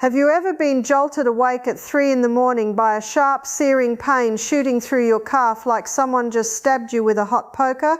Have you ever been jolted awake at 3 in the morning by a sharp, searing pain shooting through your calf like someone just stabbed you with a hot poker?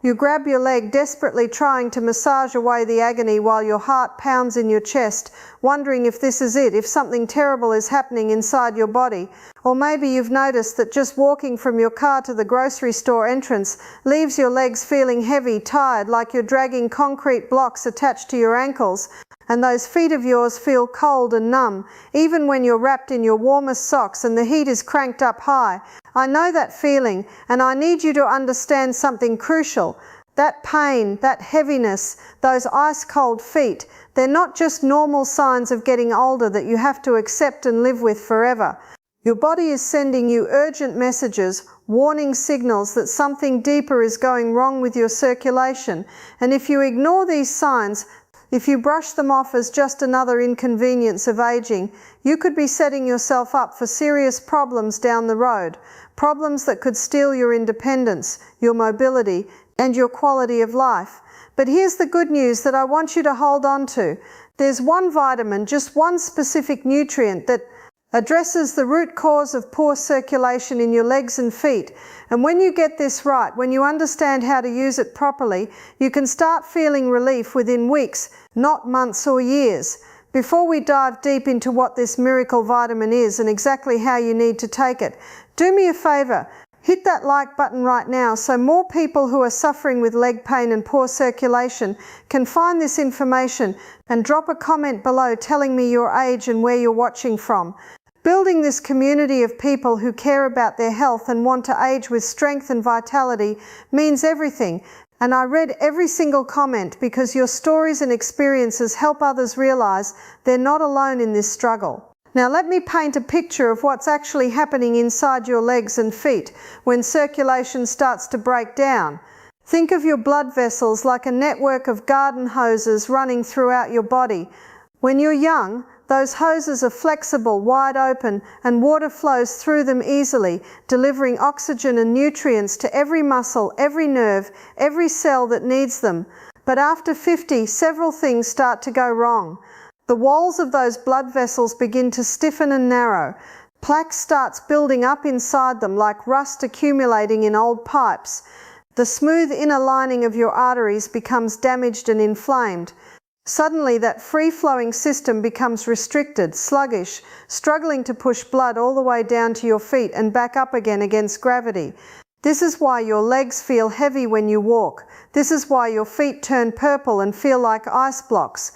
You grab your leg, desperately trying to massage away the agony while your heart pounds in your chest, wondering if this is it, if something terrible is happening inside your body. Or maybe you've noticed that just walking from your car to the grocery store entrance leaves your legs feeling heavy, tired, like you're dragging concrete blocks attached to your ankles, and those feet of yours feel cold and numb, even when you're wrapped in your warmest socks and the heat is cranked up high. I know that feeling, and I need you to understand something crucial. That pain, that heaviness, those ice-cold feet, they're not just normal signs of getting older that you have to accept and live with forever. Your body is sending you urgent messages, warning signals that something deeper is going wrong with your circulation, and if you ignore these signs, if you brush them off as just another inconvenience of aging, you could be setting yourself up for serious problems down the road, problems that could steal your independence, your mobility, and your quality of life. But here's the good news that I want you to hold on to. There's one vitamin, just one specific nutrient that addresses the root cause of poor circulation in your legs and feet. And when you get this right, when you understand how to use it properly, you can start feeling relief within weeks, not months or years. Before we dive deep into what this miracle vitamin is and exactly how you need to take it, do me a favor. Hit that like button right now so more people who are suffering with leg pain and poor circulation can find this information, and drop a comment below telling me your age and where you're watching from. Building this community of people who care about their health and want to age with strength and vitality means everything. And I read every single comment because your stories and experiences help others realize they're not alone in this struggle. Now let me paint a picture of what's actually happening inside your legs and feet when circulation starts to break down. Think of your blood vessels like a network of garden hoses running throughout your body. When you're young, those hoses are flexible, wide open, and water flows through them easily, delivering oxygen and nutrients to every muscle, every nerve, every cell that needs them. But after 50, several things start to go wrong. The walls of those blood vessels begin to stiffen and narrow. Plaque starts building up inside them like rust accumulating in old pipes. The smooth inner lining of your arteries becomes damaged and inflamed. Suddenly that free-flowing system becomes restricted, sluggish, struggling to push blood all the way down to your feet and back up again against gravity. This is why your legs feel heavy when you walk. This is why your feet turn purple and feel like ice blocks.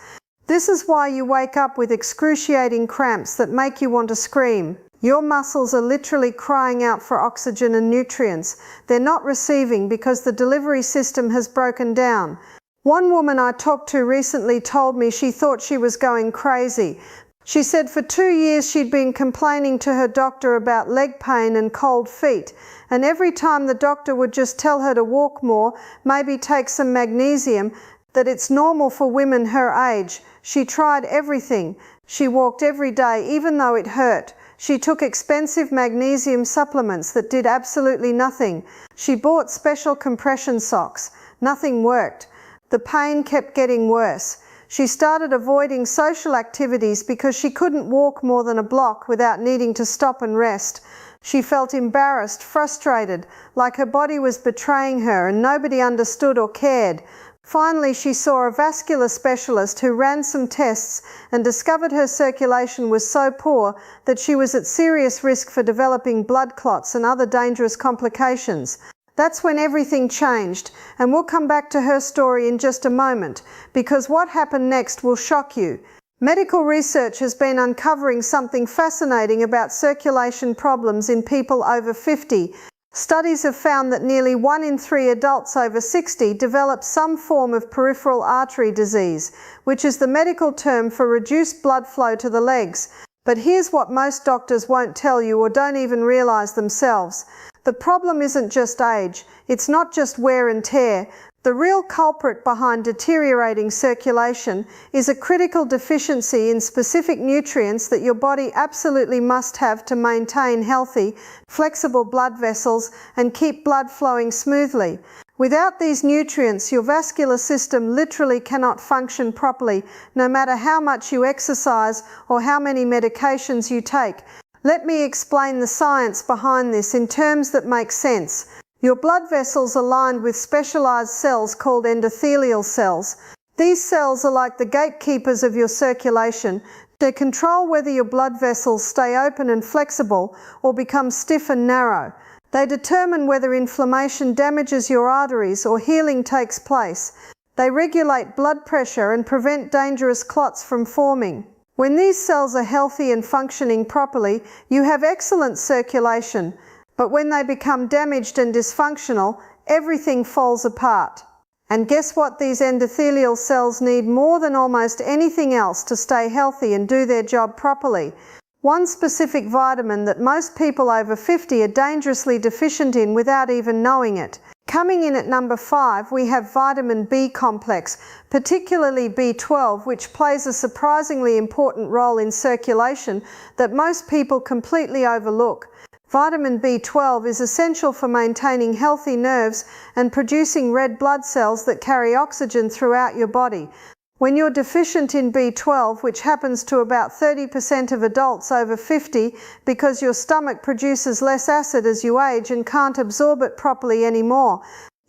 This is why you wake up with excruciating cramps that make you want to scream. Your muscles are literally crying out for oxygen and nutrients. They're not receiving because the delivery system has broken down. One woman I talked to recently told me she thought she was going crazy. She said for 2 years she'd been complaining to her doctor about leg pain and cold feet, and every time the doctor would just tell her to walk more, maybe take some magnesium, that it's normal for women her age. She tried everything. She walked every day, even though it hurt. She took expensive magnesium supplements that did absolutely nothing. She bought special compression socks. Nothing worked. The pain kept getting worse. She started avoiding social activities because she couldn't walk more than a block without needing to stop and rest. She felt embarrassed, frustrated, like her body was betraying her and nobody understood or cared. Finally, she saw a vascular specialist who ran some tests and discovered her circulation was so poor that she was at serious risk for developing blood clots and other dangerous complications. That's when everything changed, and we'll come back to her story in just a moment, because what happened next will shock you. Medical research has been uncovering something fascinating about circulation problems in people over 50. Studies have found that nearly 1 in 3 adults over 60 develop some form of peripheral artery disease, which is the medical term for reduced blood flow to the legs. But here's what most doctors won't tell you or don't even realize themselves. The problem isn't just age. It's not just wear and tear. The real culprit behind deteriorating circulation is a critical deficiency in specific nutrients that your body absolutely must have to maintain healthy, flexible blood vessels and keep blood flowing smoothly. Without these nutrients, your vascular system literally cannot function properly, no matter how much you exercise or how many medications you take. Let me explain the science behind this in terms that make sense. Your blood vessels are lined with specialized cells called endothelial cells. These cells are like the gatekeepers of your circulation. They control whether your blood vessels stay open and flexible or become stiff and narrow. They determine whether inflammation damages your arteries or healing takes place. They regulate blood pressure and prevent dangerous clots from forming. When these cells are healthy and functioning properly, you have excellent circulation. But when they become damaged and dysfunctional, everything falls apart. And guess what? These endothelial cells need more than almost anything else to stay healthy and do their job properly. One specific vitamin that most people over 50 are dangerously deficient in without even knowing it. Coming in at number 5, we have vitamin B complex, particularly B12, which plays a surprisingly important role in circulation that most people completely overlook. Vitamin B12 is essential for maintaining healthy nerves and producing red blood cells that carry oxygen throughout your body. When you're deficient in B12, which happens to about 30% of adults over 50 because your stomach produces less acid as you age and can't absorb it properly anymore,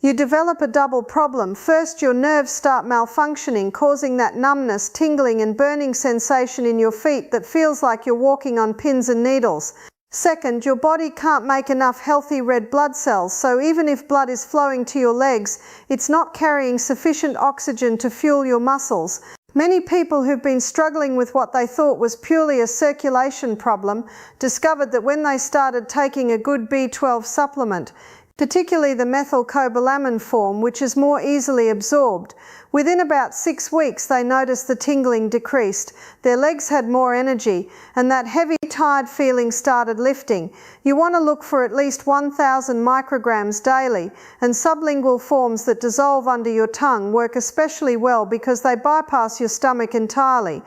you develop a double problem. First, your nerves start malfunctioning, causing that numbness, tingling and burning sensation in your feet that feels like you're walking on pins and needles. Second, your body can't make enough healthy red blood cells, so even if blood is flowing to your legs, it's not carrying sufficient oxygen to fuel your muscles. Many people who've been struggling with what they thought was purely a circulation problem discovered that when they started taking a good B12 supplement, particularly the methylcobalamin form, which is more easily absorbed, within about 6 weeks they noticed the tingling decreased, their legs had more energy, and that heavy, tired feeling started lifting. You want to look for at least 1,000 micrograms daily, and sublingual forms that dissolve under your tongue work especially well because they bypass your stomach entirely.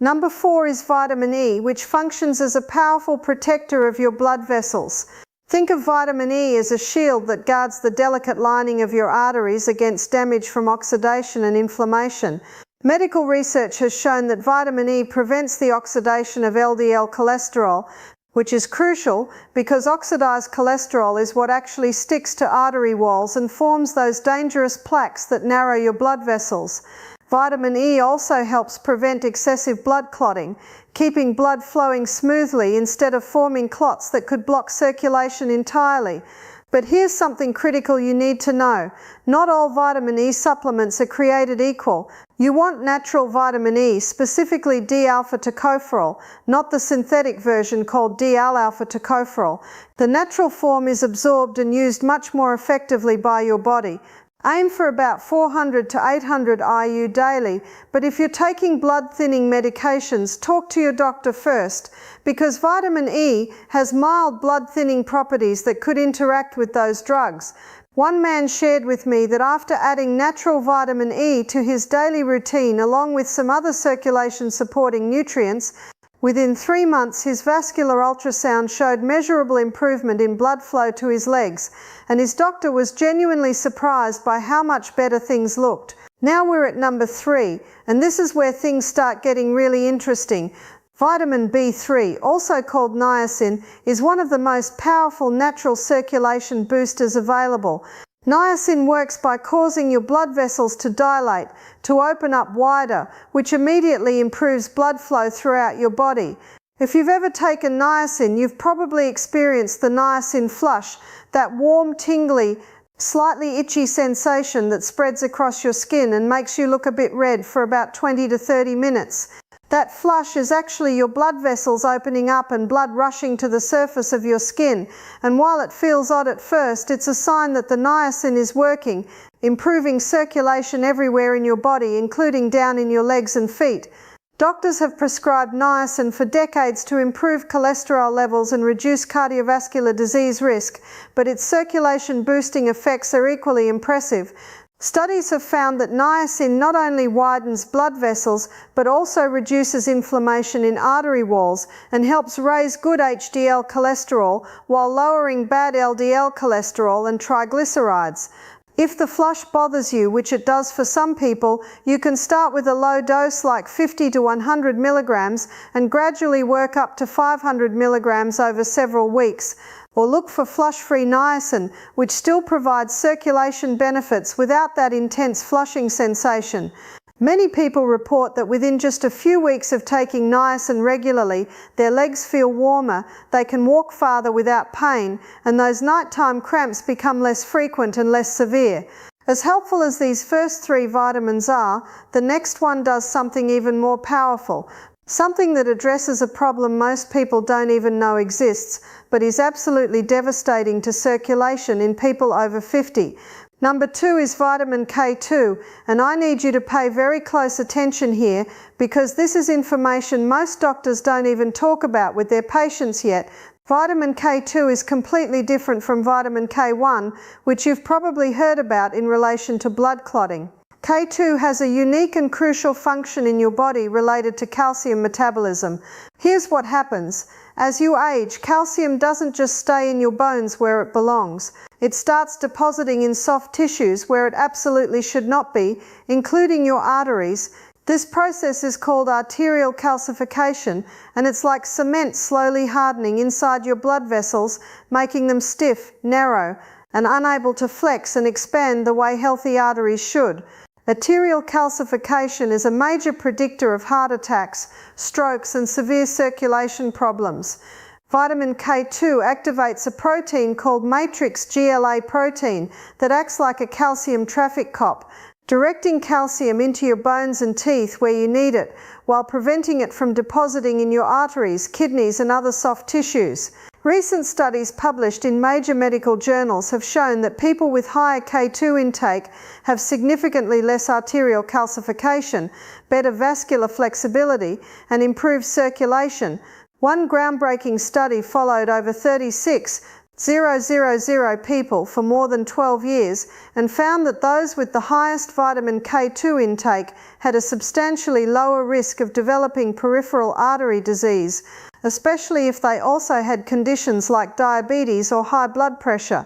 Number 4 is vitamin E, which functions as a powerful protector of your blood vessels. Think of vitamin E as a shield that guards the delicate lining of your arteries against damage from oxidation and inflammation. Medical research has shown that vitamin E prevents the oxidation of LDL cholesterol, which is crucial because oxidized cholesterol is what actually sticks to artery walls and forms those dangerous plaques that narrow your blood vessels. Vitamin E also helps prevent excessive blood clotting, keeping blood flowing smoothly instead of forming clots that could block circulation entirely. But here's something critical you need to know. Not all vitamin E supplements are created equal. You want natural vitamin E, specifically D-alpha tocopherol, not the synthetic version called D-alpha tocopherol. The natural form is absorbed and used much more effectively by your body. Aim for about 400 to 800 IU daily, but if you're taking blood-thinning medications, talk to your doctor first, because vitamin E has mild blood-thinning properties that could interact with those drugs. One man shared with me that after adding natural vitamin E to his daily routine along with some other circulation-supporting nutrients, within 3 months his vascular ultrasound showed measurable improvement in blood flow to his legs, and his doctor was genuinely surprised by how much better things looked. Now we're at number 3, and this is where things start getting really interesting. Vitamin B3, also called niacin, is one of the most powerful natural circulation boosters available. Niacin works by causing your blood vessels to dilate, to open up wider, which immediately improves blood flow throughout your body. If you've ever taken niacin, you've probably experienced the niacin flush, that warm, tingly, slightly itchy sensation that spreads across your skin and makes you look a bit red for about 20 to 30 minutes. That flush is actually your blood vessels opening up and blood rushing to the surface of your skin, and while it feels odd at first, it's a sign that the niacin is working, improving circulation everywhere in your body, including down in your legs and feet. Doctors have prescribed niacin for decades to improve cholesterol levels and reduce cardiovascular disease risk, but its circulation-boosting effects are equally impressive. Studies have found that niacin not only widens blood vessels, but also reduces inflammation in artery walls and helps raise good HDL cholesterol while lowering bad LDL cholesterol and triglycerides. If the flush bothers you, which it does for some people, you can start with a low dose like 50 to 100 milligrams and gradually work up to 500 milligrams over several weeks. Or look for flush-free niacin, which still provides circulation benefits without that intense flushing sensation. Many people report that within just a few weeks of taking niacin regularly, their legs feel warmer, they can walk farther without pain, and those nighttime cramps become less frequent and less severe. As helpful as these first 3 vitamins are, the next one does something even more powerful, something that addresses a problem most people don't even know exists, but is absolutely devastating to circulation in people over 50. Number 2 is vitamin K2, and I need you to pay very close attention here because this is information most doctors don't even talk about with their patients yet. Vitamin K2 is completely different from vitamin K1, which you've probably heard about in relation to blood clotting. K2 has a unique and crucial function in your body related to calcium metabolism. Here's what happens. As you age, calcium doesn't just stay in your bones where it belongs. It starts depositing in soft tissues where it absolutely should not be, including your arteries. This process is called arterial calcification, and it's like cement slowly hardening inside your blood vessels, making them stiff, narrow, and unable to flex and expand the way healthy arteries should. Arterial calcification is a major predictor of heart attacks, strokes, and severe circulation problems. Vitamin K2 activates a protein called matrix GLA protein that acts like a calcium traffic cop, directing calcium into your bones and teeth where you need it, while preventing it from depositing in your arteries, kidneys, and other soft tissues. Recent studies published in major medical journals have shown that people with higher K2 intake have significantly less arterial calcification, better vascular flexibility, and improved circulation. One groundbreaking study followed over 36,000 people for more than 12 years and found that those with the highest vitamin K2 intake had a substantially lower risk of developing peripheral artery disease, especially if they also had conditions like diabetes or high blood pressure.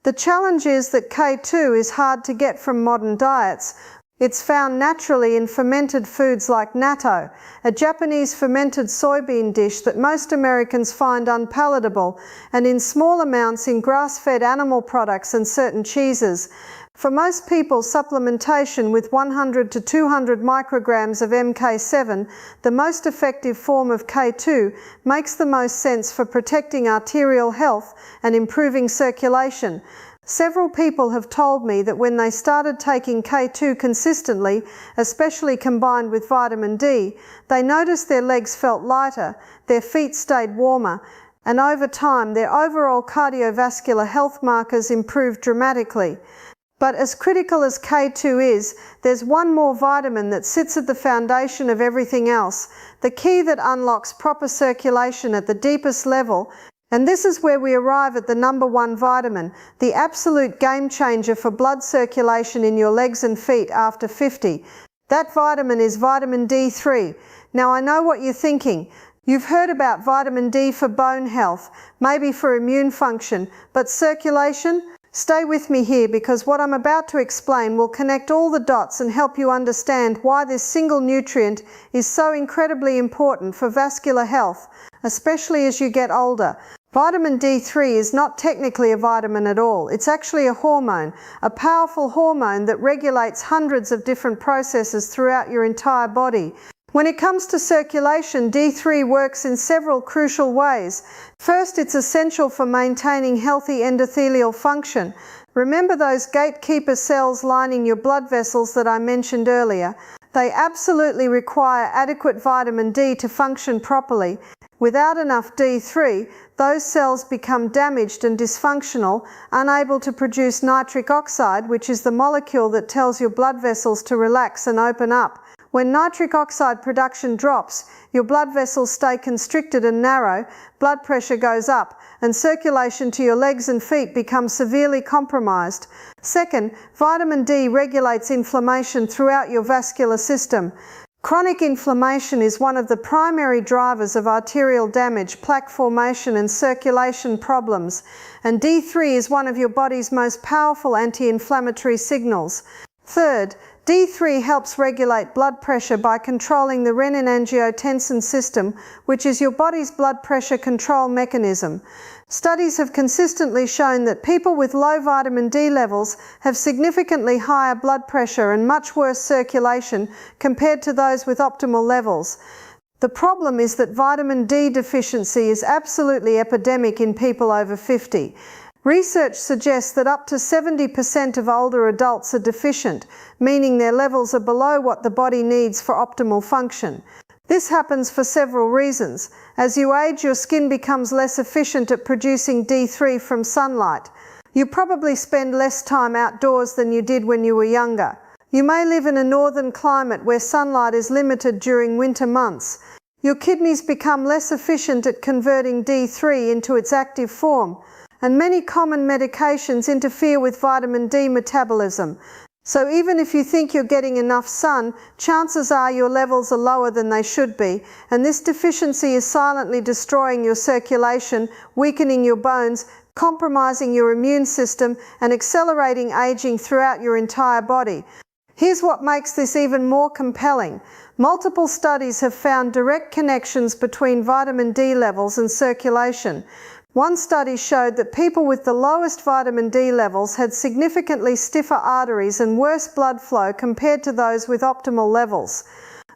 The challenge is that K2 is hard to get from modern diets. It's found naturally in fermented foods like natto, a Japanese fermented soybean dish that most Americans find unpalatable, and in small amounts in grass-fed animal products and certain cheeses. For most people, supplementation with 100 to 200 micrograms of MK7, the most effective form of K2, makes the most sense for protecting arterial health and improving circulation. Several people have told me that when they started taking K2 consistently, especially combined with vitamin D, they noticed their legs felt lighter, their feet stayed warmer, and over time their overall cardiovascular health markers improved dramatically. But as critical as K2 is, there's one more vitamin that sits at the foundation of everything else, the key that unlocks proper circulation at the deepest level. And this is where we arrive at the number 1 vitamin, the absolute game changer for blood circulation in your legs and feet after 50. That vitamin is vitamin D3. Now I know what you're thinking. You've heard about vitamin D for bone health, maybe for immune function, but circulation? Stay with me here because what I'm about to explain will connect all the dots and help you understand why this single nutrient is so incredibly important for vascular health, especially as you get older. Vitamin D3 is not technically a vitamin at all. It's actually a hormone, a powerful hormone that regulates hundreds of different processes throughout your entire body. When it comes to circulation, D3 works in several crucial ways. First, it's essential for maintaining healthy endothelial function. Remember those gatekeeper cells lining your blood vessels that I mentioned earlier? They absolutely require adequate vitamin D to function properly. Without enough D3, those cells become damaged and dysfunctional, unable to produce nitric oxide, which is the molecule that tells your blood vessels to relax and open up. When nitric oxide production drops, your blood vessels stay constricted and narrow, blood pressure goes up, and circulation to your legs and feet becomes severely compromised. Second, vitamin D regulates inflammation throughout your vascular system. Chronic inflammation is one of the primary drivers of arterial damage, plaque formation and circulation problems, and D3 is one of your body's most powerful anti-inflammatory signals. Third, D3 helps regulate blood pressure by controlling the renin-angiotensin system, which is your body's blood pressure control mechanism. Studies have consistently shown that people with low vitamin D levels have significantly higher blood pressure and much worse circulation compared to those with optimal levels. The problem is that vitamin D deficiency is absolutely epidemic in people over 50. Research suggests that up to 70% of older adults are deficient, meaning their levels are below what the body needs for optimal function. This happens for several reasons. As you age, your skin becomes less efficient at producing D3 from sunlight. You probably spend less time outdoors than you did when you were younger. You may live in a northern climate where sunlight is limited during winter months. Your kidneys become less efficient at converting D3 into its active form, and many common medications interfere with vitamin D metabolism. So even if you think you're getting enough sun, chances are your levels are lower than they should be, and this deficiency is silently destroying your circulation, weakening your bones, compromising your immune system, and accelerating aging throughout your entire body. Here's what makes this even more compelling. Multiple studies have found direct connections between vitamin D levels and circulation. One study showed that people with the lowest vitamin D levels had significantly stiffer arteries and worse blood flow compared to those with optimal levels.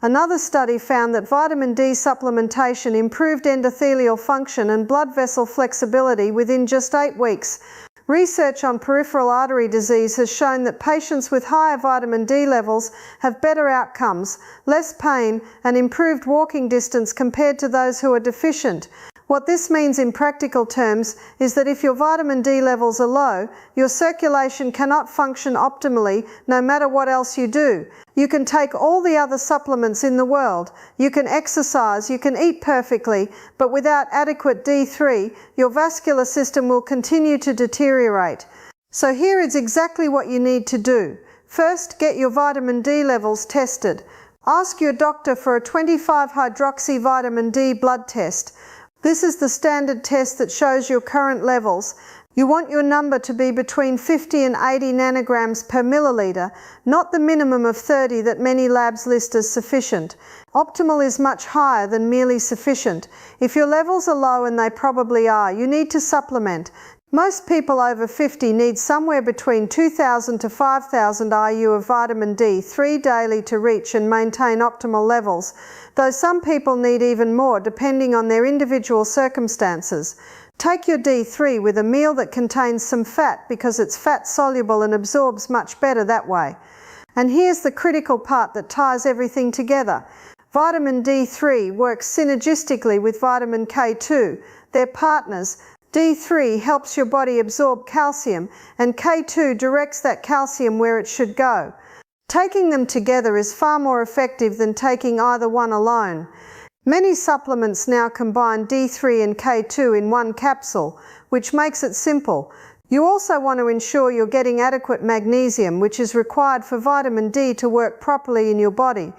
Another study found that vitamin D supplementation improved endothelial function and blood vessel flexibility within just 8 weeks. Research on peripheral artery disease has shown that patients with higher vitamin D levels have better outcomes, less pain, and improved walking distance compared to those who are deficient. What this means in practical terms is that if your vitamin D levels are low, your circulation cannot function optimally no matter what else you do. You can take all the other supplements in the world, you can exercise, you can eat perfectly, but without adequate D3, your vascular system will continue to deteriorate. So here is exactly what you need to do. First, get your vitamin D levels tested. Ask your doctor for a 25-hydroxy vitamin D blood test. This is the standard test that shows your current levels. You want your number to be between 50 and 80 nanograms per milliliter, not the minimum of 30 that many labs list as sufficient. Optimal is much higher than merely sufficient. If your levels are low, and they probably are, you need to supplement. Most people over 50 need somewhere between 2,000 to 5,000 IU of vitamin D3 daily to reach and maintain optimal levels, though some people need even more depending on their individual circumstances. Take your D3 with a meal that contains some fat because it's fat soluble and absorbs much better that way. And here's the critical part that ties everything together. Vitamin D3 works synergistically with vitamin K2. They're partners. D3 helps your body absorb calcium, and K2 directs that calcium where it should go. Taking them together is far more effective than taking either one alone. Many supplements now combine D3 and K2 in one capsule, which makes it simple. You also want to ensure you're getting adequate magnesium, which is required for vitamin D to work properly in your body.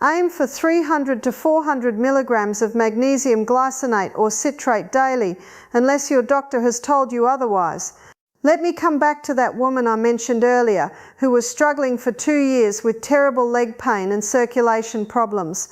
Aim for 300 to 400 milligrams of magnesium glycinate or citrate daily, unless your doctor has told you otherwise. Let me come back to that woman I mentioned earlier, who was struggling for 2 years with terrible leg pain and circulation problems.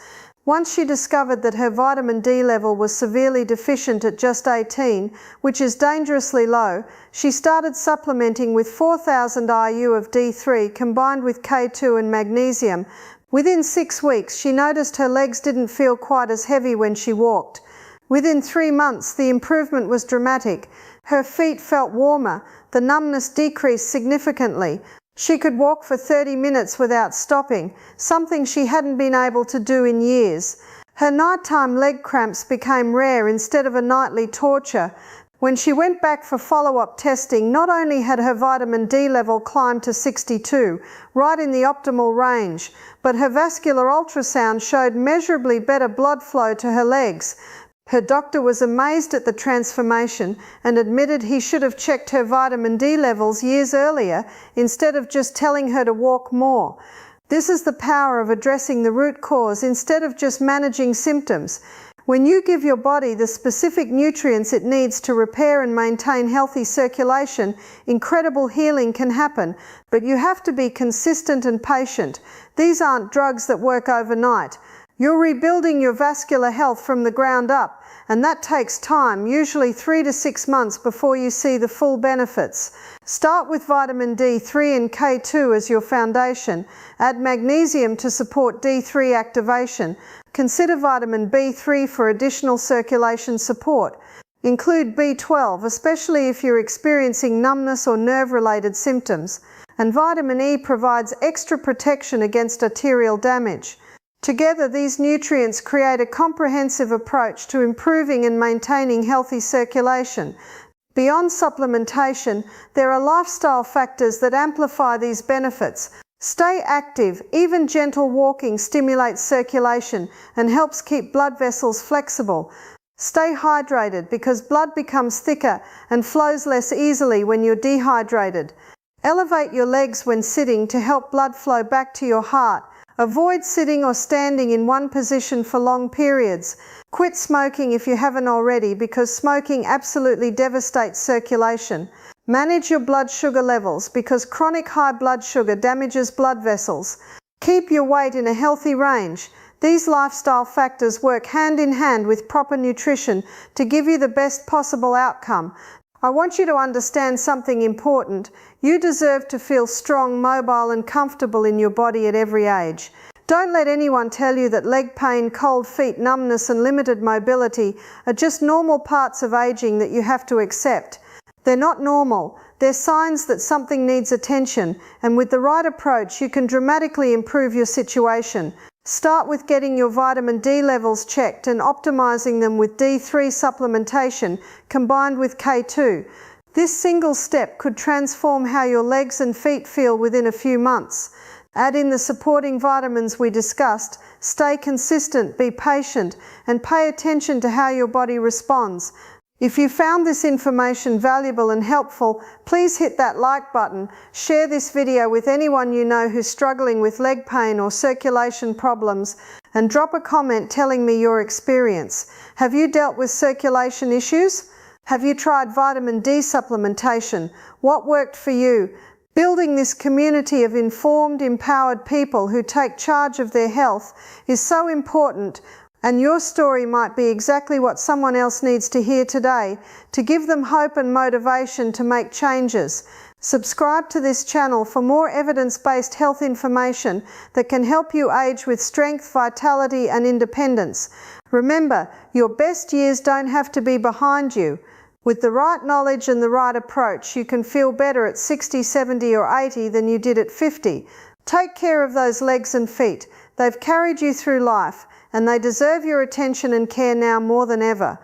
Once she discovered that her vitamin D level was severely deficient at just 18, which is dangerously low, she started supplementing with 4,000 IU of D3 combined with K2 and magnesium. Within 6 weeks, she noticed her legs didn't feel quite as heavy when she walked. Within 3 months, the improvement was dramatic. Her feet felt warmer, the numbness decreased significantly. She could walk for 30 minutes without stopping, something she hadn't been able to do in years. Her nighttime leg cramps became rare instead of a nightly torture. When she went back for follow-up testing, not only had her vitamin D level climbed to 62, right in the optimal range, but her vascular ultrasound showed measurably better blood flow to her legs. Her doctor was amazed at the transformation and admitted he should have checked her vitamin D levels years earlier instead of just telling her to walk more. This is the power of addressing the root cause instead of just managing symptoms. When you give your body the specific nutrients it needs to repair and maintain healthy circulation, incredible healing can happen, but you have to be consistent and patient. These aren't drugs that work overnight. You're rebuilding your vascular health from the ground up, and that takes time, usually 3 to 6 months before you see the full benefits. Start with vitamin D3 and K2 as your foundation. Add magnesium to support D3 activation. Consider vitamin B3 for additional circulation support. Include B12, especially if you're experiencing numbness or nerve-related symptoms. And vitamin E provides extra protection against arterial damage. Together, these nutrients create a comprehensive approach to improving and maintaining healthy circulation. Beyond supplementation, there are lifestyle factors that amplify these benefits. Stay active. Even gentle walking stimulates circulation and helps keep blood vessels flexible. Stay hydrated because blood becomes thicker and flows less easily when you're dehydrated. Elevate your legs when sitting to help blood flow back to your heart. Avoid sitting or standing in one position for long periods. Quit smoking if you haven't already, because smoking absolutely devastates circulation. Manage your blood sugar levels because chronic high blood sugar damages blood vessels. Keep your weight in a healthy range. These lifestyle factors work hand in hand with proper nutrition to give you the best possible outcome. I want you to understand something important. You deserve to feel strong, mobile, and comfortable in your body at every age. Don't let anyone tell you that leg pain, cold feet, numbness, and limited mobility are just normal parts of aging that you have to accept. They're not normal. They're signs that something needs attention, and with the right approach, you can dramatically improve your situation. Start with getting your vitamin D levels checked and optimizing them with D3 supplementation combined with K2. This single step could transform how your legs and feet feel within a few months. Add in the supporting vitamins we discussed. Stay consistent, be patient, and pay attention to how your body responds. If you found this information valuable and helpful, please hit that like button, share this video with anyone you know who's struggling with leg pain or circulation problems, and drop a comment telling me your experience. Have you dealt with circulation issues? Have you tried vitamin D supplementation? What worked for you? Building this community of informed, empowered people who take charge of their health is so important. And your story might be exactly what someone else needs to hear today to give them hope and motivation to make changes. Subscribe to this channel for more evidence-based health information that can help you age with strength, vitality, and independence. Remember, your best years don't have to be behind you. With the right knowledge and the right approach, you can feel better at 60, 70, or 80 than you did at 50. Take care of those legs and feet. They've carried you through life, and they deserve your attention and care now more than ever.